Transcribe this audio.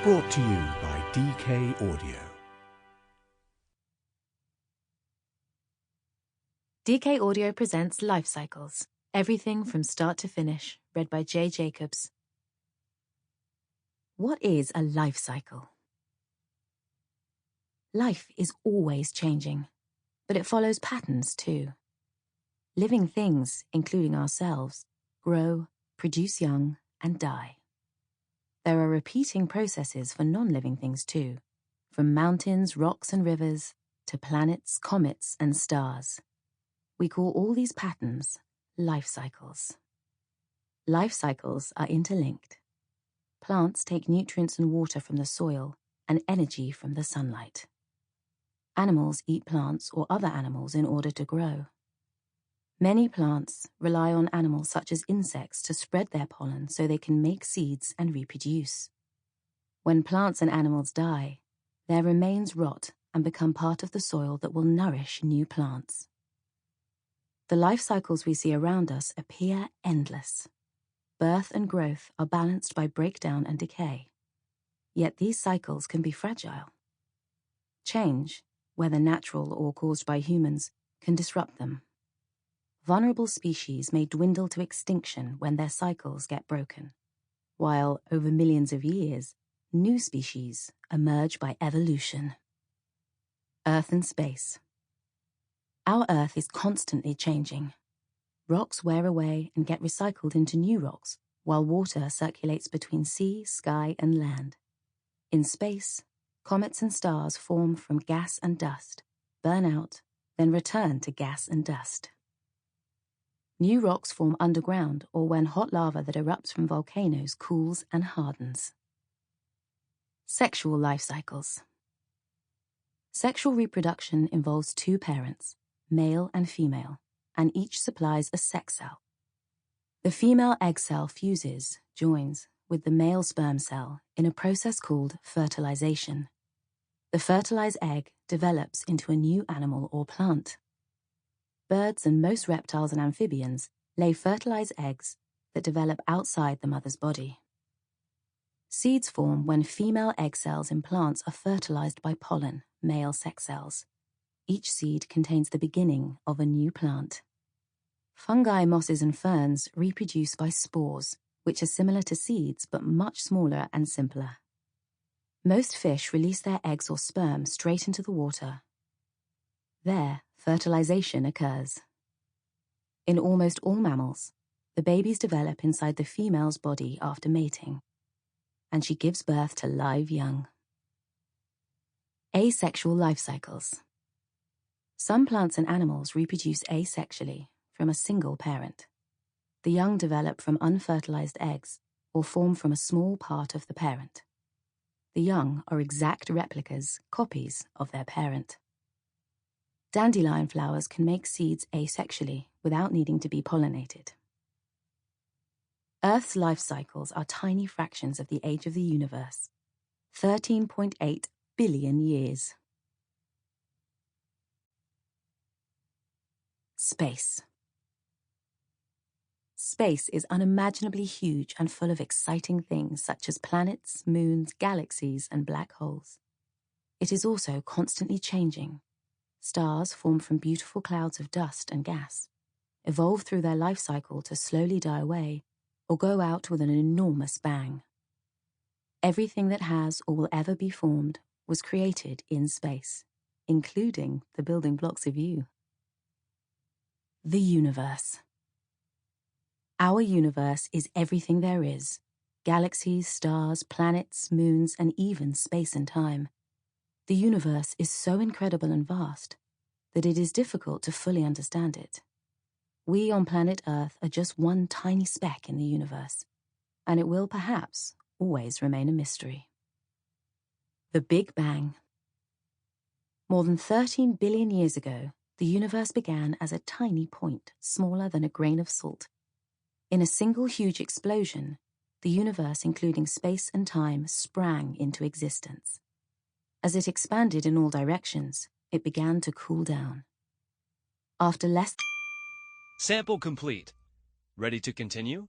Brought to you by DK Audio. DK Audio presents Life Cycles, everything from start to finish, read by Jaye Jacobs. What is a life cycle? Life is always changing, but it follows patterns too. Living things, including ourselves, grow, produce young, and die. There are repeating processes for non-living things too, from mountains, rocks, and rivers to planets, comets, and stars. We call all these patterns life cycles. Life cycles are interlinked. Plants take nutrients and water from the soil and energy from the sunlight. Animals eat plants or other animals in order to grow. Many plants rely on animals such as insects to spread their pollen so they can make seeds and reproduce. When plants and animals die, their remains rot and become part of the soil that will nourish new plants. The life cycles we see around us appear endless. Birth and growth are balanced by breakdown and decay. Yet these cycles can be fragile. Change, whether natural or caused by humans, can disrupt them. Vulnerable species may dwindle to extinction when their cycles get broken, while, over millions of years, new species emerge by evolution. Earth and space. Our Earth is constantly changing. Rocks wear away and get recycled into new rocks, while water circulates between sea, sky, and land. In space, comets and stars form from gas and dust, burn out, then return to gas and dust. New rocks form underground or when hot lava that erupts from volcanoes cools and hardens. Sexual life cycles. Sexual reproduction involves two parents, male and female, and each supplies a sex cell. The female egg cell fuses, joins, with the male sperm cell in a process called fertilization. The fertilized egg develops into a new animal or plant. Birds and most reptiles and amphibians lay fertilized eggs that develop outside the mother's body. Seeds form when female egg cells in plants are fertilized by pollen, male sex cells. Each seed contains the beginning of a new plant. Fungi, mosses, and ferns reproduce by spores, which are similar to seeds but much smaller and simpler. Most fish release their eggs or sperm straight into the water. There, fertilization occurs. In almost all mammals, the babies develop inside the female's body after mating, and she gives birth to live young. Asexual life cycles. Some plants and animals reproduce asexually from a single parent. The young develop from unfertilized eggs or form from a small part of the parent. The young are exact replicas, copies of their parent. Dandelion flowers can make seeds asexually without needing to be pollinated. Earth's life cycles are tiny fractions of the age of the universe, 13.8 billion years. Space. Space is unimaginably huge and full of exciting things such as planets, moons, galaxies, and black holes. It is also constantly changing. Stars form from beautiful clouds of dust and gas, evolve through their life cycle to slowly die away, or go out with an enormous bang. Everything that has or will ever be formed was created in space, including the building blocks of you. The universe. Our universe is everything there is: galaxies, stars, planets, moons, and even space and time. The universe is so incredible and vast that it is difficult to fully understand it. We on planet Earth are just one tiny speck in the universe, and it will perhaps always remain a mystery. The Big Bang. More than 13 billion years ago, the universe began as a tiny point, smaller than a grain of salt. In a single huge explosion, the universe, including space and time, sprang into existence. As it expanded in all directions, it began to cool down. After less... Sample complete. Ready to continue?